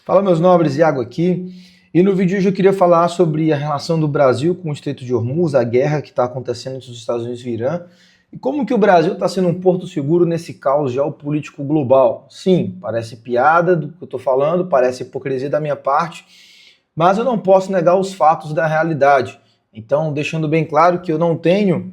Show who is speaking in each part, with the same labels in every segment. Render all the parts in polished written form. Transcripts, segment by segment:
Speaker 1: Fala, meus nobres, Iago aqui. E no vídeo de hoje eu queria falar sobre a relação do Brasil com o Estreito de Hormuz, a guerra que está acontecendo entre os Estados Unidos e o Irã, e como que o Brasil está sendo um porto seguro nesse caos geopolítico global. Sim, parece piada do que eu estou falando, parece hipocrisia da minha parte, mas eu não posso negar os fatos da realidade. Então, deixando bem claro que eu não tenho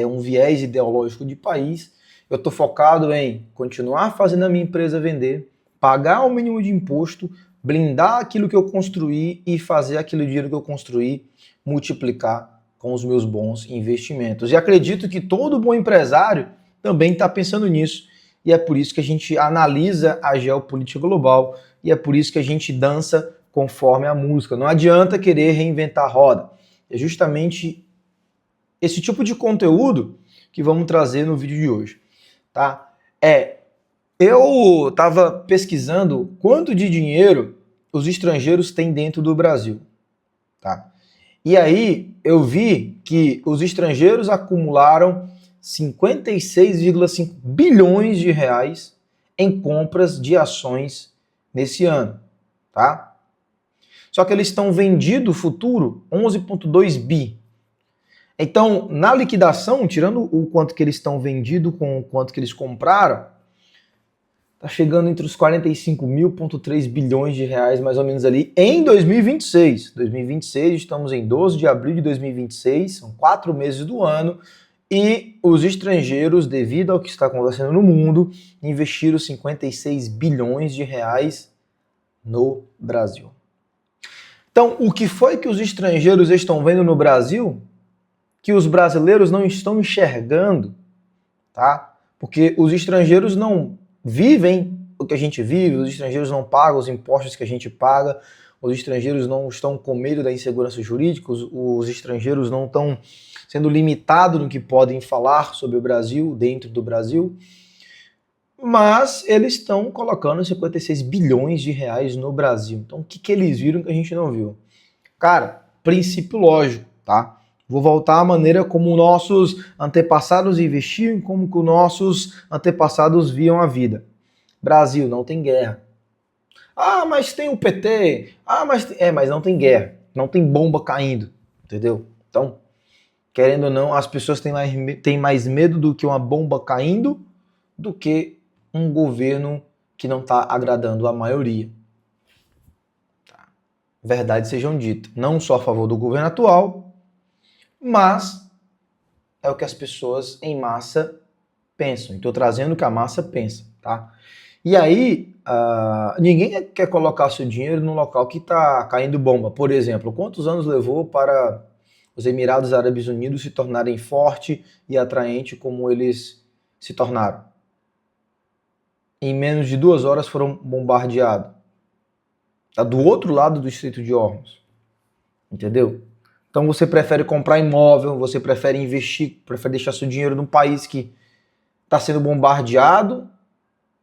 Speaker 1: um viés ideológico de país, eu estou focado em continuar fazendo a minha empresa vender, pagar o mínimo de imposto, blindar aquilo que eu construí e fazer aquele dinheiro que eu construí multiplicar com os meus bons investimentos. E acredito que todo bom empresário também está pensando nisso. E é por isso que a gente analisa a geopolítica global e é por isso que a gente dança conforme a música. Não adianta querer reinventar a roda. É justamente esse tipo de conteúdo que vamos trazer no vídeo de hoje, tá? Eu estava pesquisando quanto de dinheiro os estrangeiros têm dentro do Brasil, tá? E aí eu vi que os estrangeiros acumularam 56,5 bilhões de reais em compras de ações nesse ano, tá? Só que eles estão vendido futuro 11,2 bi. Então, na liquidação, tirando o quanto que eles estão vendido com o quanto que eles compraram, tá chegando entre os 45.3 bilhões de reais, mais ou menos ali, em 2026. 2026, estamos em 12 de abril de 2026, são 4 meses do ano, e os estrangeiros, devido ao que está acontecendo no mundo, investiram 56 bilhões de reais no Brasil. Então, o que foi que os estrangeiros estão vendo no Brasil que os brasileiros não estão enxergando, tá? Porque os estrangeiros não vivem o que a gente vive, os estrangeiros não pagam os impostos que a gente paga, os estrangeiros não estão com medo da insegurança jurídica, os estrangeiros não estão sendo limitados no que podem falar sobre o Brasil, dentro do Brasil, mas eles estão colocando 56 bilhões de reais no Brasil. Então, o que eles viram que a gente não viu? Cara, princípio lógico, tá? Vou voltar à maneira como nossos antepassados investiam, como que os nossos antepassados viam a vida. Brasil, não tem guerra. Ah, mas tem o PT. Ah, mas não tem guerra. Não tem bomba caindo. Entendeu? Então, querendo ou não, as pessoas têm mais medo do que uma bomba caindo do que um governo que não está agradando a maioria. Tá. Verdade sejam ditas. Não só a favor do governo atual, mas é o que as pessoas em massa pensam. Estou trazendo o que a massa pensa, tá? E aí, ninguém quer colocar seu dinheiro num local que está caindo bomba. Por exemplo, quantos anos levou para os Emirados Árabes Unidos se tornarem forte e atraente como eles se tornaram? Em menos de 2 horas foram bombardeados. Tá do outro lado do Estreito de Hormuz. Entendeu? Então você prefere comprar imóvel, você prefere investir, prefere deixar seu dinheiro num país que está sendo bombardeado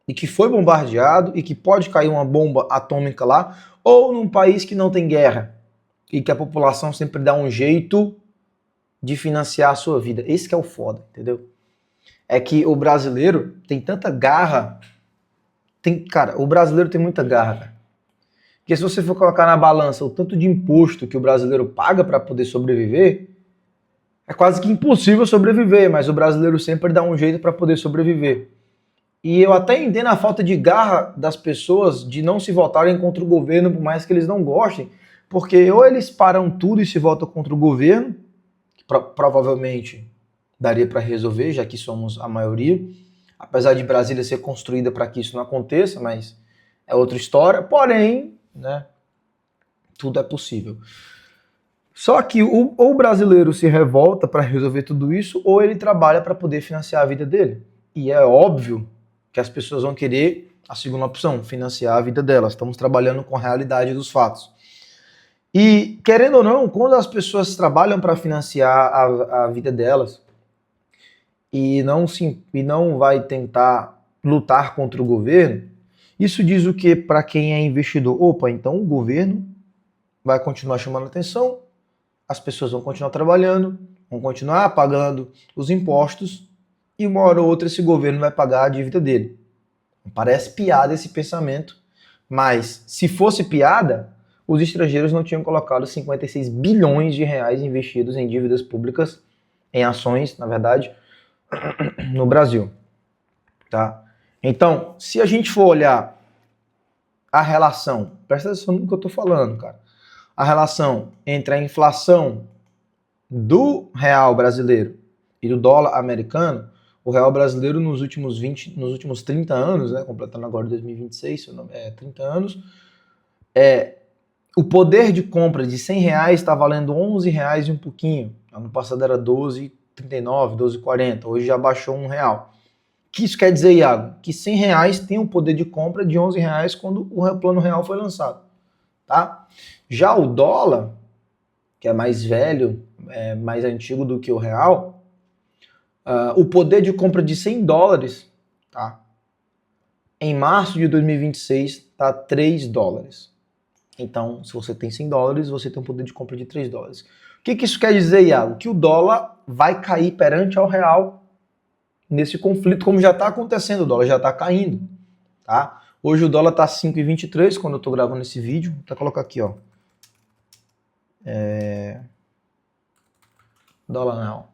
Speaker 1: e que foi bombardeado e que pode cair uma bomba atômica lá, ou num país que não tem guerra e que a população sempre dá um jeito de financiar a sua vida. Esse que é o foda, entendeu? É que o brasileiro tem tanta garra, cara, o brasileiro tem muita garra, cara. Porque se você for colocar na balança o tanto de imposto que o brasileiro paga para poder sobreviver, é quase que impossível sobreviver, mas o brasileiro sempre dá um jeito para poder sobreviver. E eu até entendo a falta de garra das pessoas de não se votarem contra o governo, por mais que eles não gostem, porque ou eles param tudo e se votam contra o governo, que provavelmente daria para resolver, já que somos a maioria, apesar de Brasília ser construída para que isso não aconteça, mas é outra história, porém, né? Tudo é possível. Só que ou o brasileiro se revolta para resolver tudo isso, ou ele trabalha para poder financiar a vida dele. E é óbvio que as pessoas vão querer a segunda opção, financiar a vida delas. Estamos trabalhando com a realidade dos fatos. E, querendo ou não, quando as pessoas trabalham para financiar a vida delas e não vai tentar lutar contra o governo, isso diz o que para quem é investidor? Opa, então o governo vai continuar chamando atenção, as pessoas vão continuar trabalhando, vão continuar pagando os impostos e uma hora ou outra esse governo vai pagar a dívida dele. Parece piada esse pensamento, Mas, se fosse piada, os estrangeiros não tinham colocado 56 bilhões de reais investidos em dívidas públicas, em ações, na verdade, no Brasil. Tá? Então, se a gente for olhar a relação, presta atenção no que eu estou falando, cara. A relação entre a inflação do real brasileiro e do dólar americano, o real brasileiro nos últimos 30 anos, né, completando agora 2026, 30 anos, o poder de compra de R$100 está valendo R$11 e um pouquinho. Ano passado era 12,39, 12,40, hoje já baixou R$1. O que isso quer dizer, Iago? Que R$100 tem um poder de compra de R$11 quando o plano real foi lançado. Tá? Já o dólar, que é mais velho, mais antigo do que o real, o poder de compra de $100, tá? Em março de 2026 está $3. Então, se você tem $100, você tem um poder de compra de $3. O que isso quer dizer, Iago? Que o dólar vai cair perante ao real nesse conflito, como já está acontecendo, o dólar já está caindo, tá? Hoje o dólar está 5,23 quando eu estou gravando esse vídeo. Vou até colocar aqui, ó. Dólar não.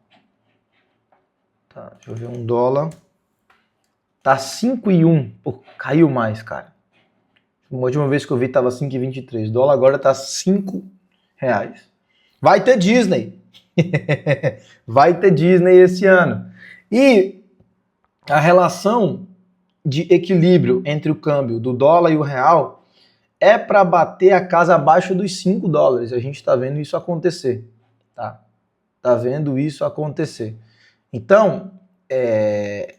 Speaker 1: Tá, deixa eu ver, um dólar. Tá 5,1. Pô, caiu mais, cara. A última vez que eu vi tava 5,23. O dólar agora tá R$5. Vai ter Disney. Vai ter Disney esse ano. E a relação de equilíbrio entre o câmbio do dólar e o real é para bater a casa abaixo dos $5. A gente tá vendo isso acontecer, tá? Tá vendo isso acontecer. Então, é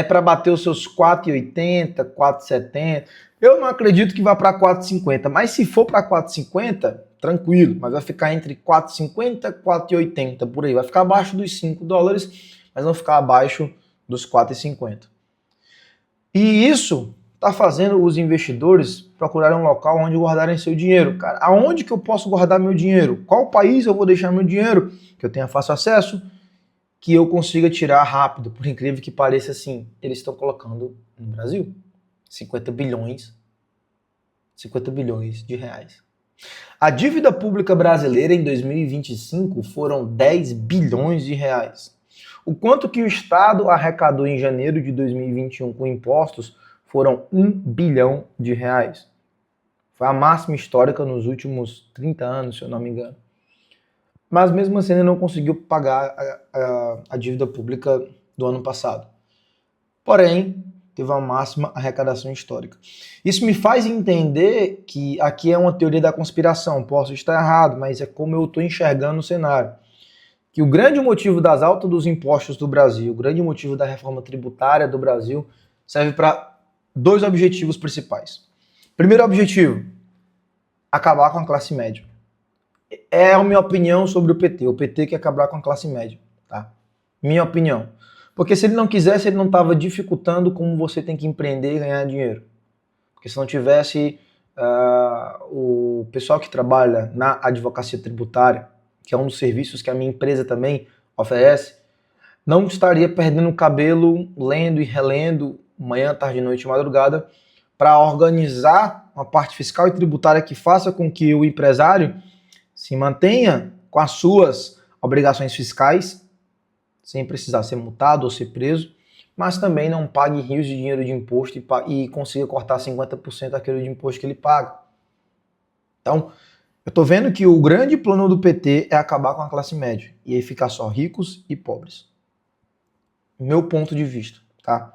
Speaker 1: para bater os seus 4,80, 4,70. Eu não acredito que vá para 4,50, mas se for para 4,50, tranquilo, mas vai ficar entre 4,50 e 4,80 por aí. Vai ficar abaixo dos $5, mas não ficar abaixo dos 4,50. E isso está fazendo os investidores procurarem um local onde guardarem seu dinheiro. Cara, aonde que eu posso guardar meu dinheiro? Qual país eu vou deixar meu dinheiro? Que eu tenha fácil acesso, que eu consiga tirar rápido. Por incrível que pareça, assim, eles estão colocando no Brasil 50 bilhões de reais. A dívida pública brasileira em 2025 foram 10 bilhões de reais. O quanto que o Estado arrecadou em janeiro de 2021 com impostos foram 1 bilhão de reais. Foi a máxima histórica nos últimos 30 anos, se eu não me engano. Mas mesmo assim ele não conseguiu pagar a dívida pública do ano passado. Porém, teve a máxima arrecadação histórica. Isso me faz entender que aqui é uma teoria da conspiração. Posso estar errado, mas é como eu estou enxergando o cenário. Que o grande motivo das altas dos impostos do Brasil, o grande motivo da reforma tributária do Brasil, serve para 2 objetivos principais. Primeiro objetivo, acabar com a classe média. É a minha opinião sobre o PT. O PT quer acabar com a classe média, tá? Minha opinião. Porque se ele não quisesse, ele não estava dificultando como você tem que empreender e ganhar dinheiro. Porque se não tivesse o pessoal que trabalha na advocacia tributária, que é um dos serviços que a minha empresa também oferece, não estaria perdendo o cabelo lendo e relendo manhã, tarde, noite e madrugada para organizar uma parte fiscal e tributária que faça com que o empresário se mantenha com as suas obrigações fiscais, sem precisar ser multado ou ser preso, mas também não pague rios de dinheiro de imposto e consiga cortar 50% daquele de imposto que ele paga. Então, eu estou vendo que o grande plano do PT é acabar com a classe média e aí ficar só ricos e pobres. Meu ponto de vista, tá?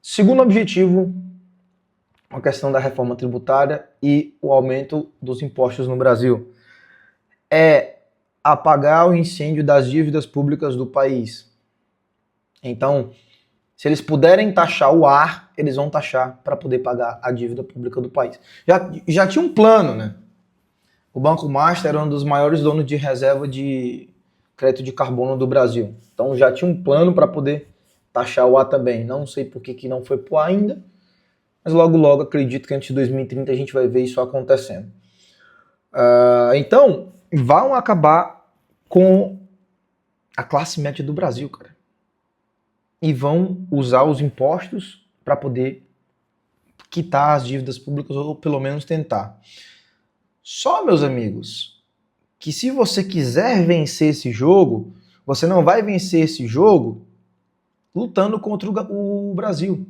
Speaker 1: Segundo objetivo, a questão da reforma tributária e o aumento dos impostos no Brasil é apagar o incêndio das dívidas públicas do país. Então, se eles puderem taxar o ar, eles vão taxar para poder pagar a dívida pública do país. Já tinha um plano, né? O Banco Master era um dos maiores donos de reserva de crédito de carbono do Brasil. Então já tinha um plano para poder taxar o ar também. Não sei por que não foi por ainda, mas logo acredito que antes de 2030 a gente vai ver isso acontecendo. Então, vão acabar com a classe média do Brasil, cara. E vão usar os impostos para poder quitar as dívidas públicas ou pelo menos tentar. Só, meus amigos, que se você quiser vencer esse jogo, você não vai vencer esse jogo lutando contra o Brasil.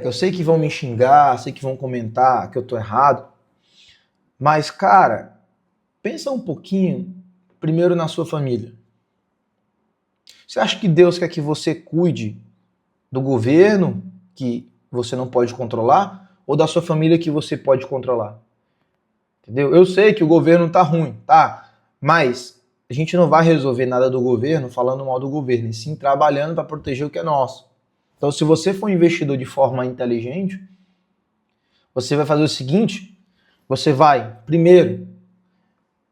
Speaker 1: Eu sei que vão me xingar, sei que vão comentar que eu tô errado, mas, cara, pensa um pouquinho primeiro na sua família. Você acha que Deus quer que você cuide do governo, que você não pode controlar, ou da sua família que você pode controlar? Entendeu? Eu sei que o governo tá ruim, tá? Mas a gente não vai resolver nada do governo falando mal do governo, e sim trabalhando para proteger o que é nosso. Então, se você for investidor de forma inteligente, você vai fazer o seguinte: você vai, primeiro,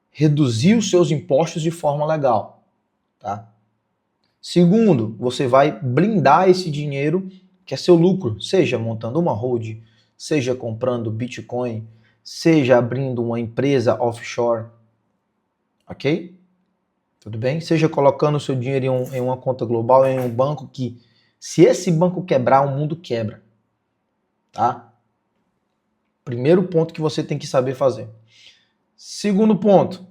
Speaker 1: reduzir os seus impostos de forma legal, tá? Segundo, você vai blindar esse dinheiro que é seu lucro, seja montando uma hold, seja comprando Bitcoin, seja abrindo uma empresa offshore, ok? Tudo bem? Seja colocando o seu dinheiro em uma conta global, em um banco que, se esse banco quebrar, o mundo quebra, tá? Primeiro ponto que você tem que saber fazer. Segundo ponto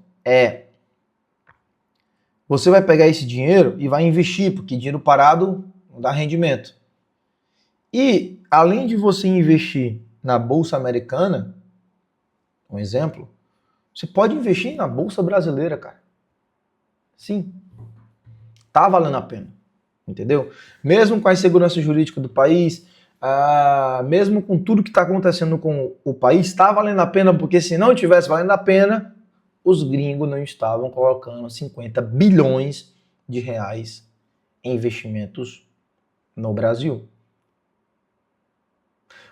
Speaker 1: você vai pegar esse dinheiro e vai investir, porque dinheiro parado não dá rendimento. E, além de você investir na Bolsa Americana, um exemplo, você pode investir na Bolsa Brasileira, cara. Sim, tá valendo a pena, entendeu? Mesmo com a insegurança jurídica do país, mesmo com tudo que está acontecendo com o país, tá valendo a pena, porque se não tivesse valendo a pena, os gringos não estavam colocando 50 bilhões de reais em investimentos no Brasil.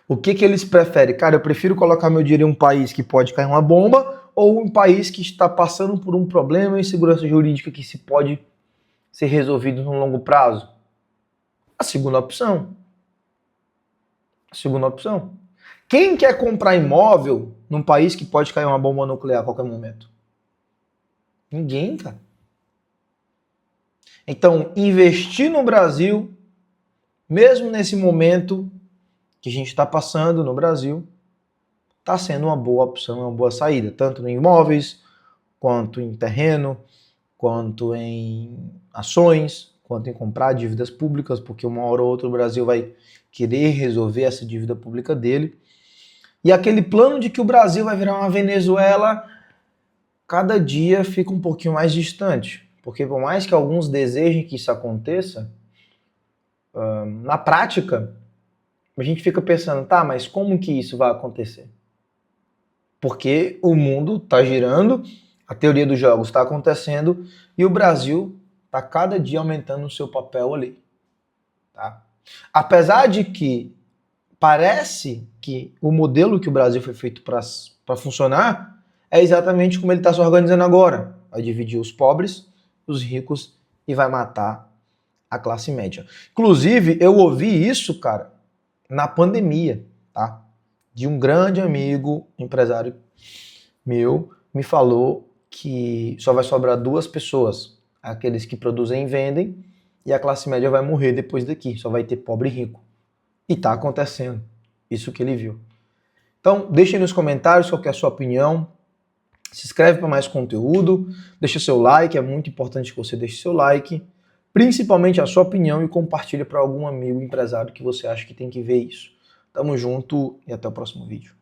Speaker 1: O que eles preferem? Cara, eu prefiro colocar meu dinheiro em um país que pode cair uma bomba ou um país que está passando por um problema em segurança jurídica que se pode ser resolvido no longo prazo? A segunda opção. A segunda opção. Quem quer comprar imóvel num país que pode cair uma bomba nuclear a qualquer momento? Ninguém, cara. Então, investir no Brasil, mesmo nesse momento que a gente está passando no Brasil, está sendo uma boa opção, uma boa saída, tanto em imóveis, quanto em terreno, quanto em ações, quanto em comprar dívidas públicas, porque uma hora ou outra o Brasil vai querer resolver essa dívida pública dele. E aquele plano de que o Brasil vai virar uma Venezuela, cada dia fica um pouquinho mais distante. Porque por mais que alguns desejem que isso aconteça, na prática, a gente fica pensando, tá, mas como que isso vai acontecer? Porque o mundo está girando, a teoria dos jogos está acontecendo e o Brasil está cada dia aumentando o seu papel ali. Tá? Apesar de que parece que o modelo que o Brasil foi feito para funcionar é exatamente como ele está se organizando agora. Vai dividir os pobres, os ricos e vai matar a classe média. Inclusive, eu ouvi isso, cara, na pandemia, tá? De um grande amigo, empresário meu, me falou que só vai sobrar duas pessoas, aqueles que produzem e vendem, e a classe média vai morrer depois daqui, só vai ter pobre e rico. E tá acontecendo, isso que ele viu. Então, deixem nos comentários qual que é a sua opinião, se inscreve para mais conteúdo, deixa seu like, é muito importante que você deixe seu like, principalmente a sua opinião, e compartilhe para algum amigo empresário que você acha que tem que ver isso. Tamo junto e até o próximo vídeo.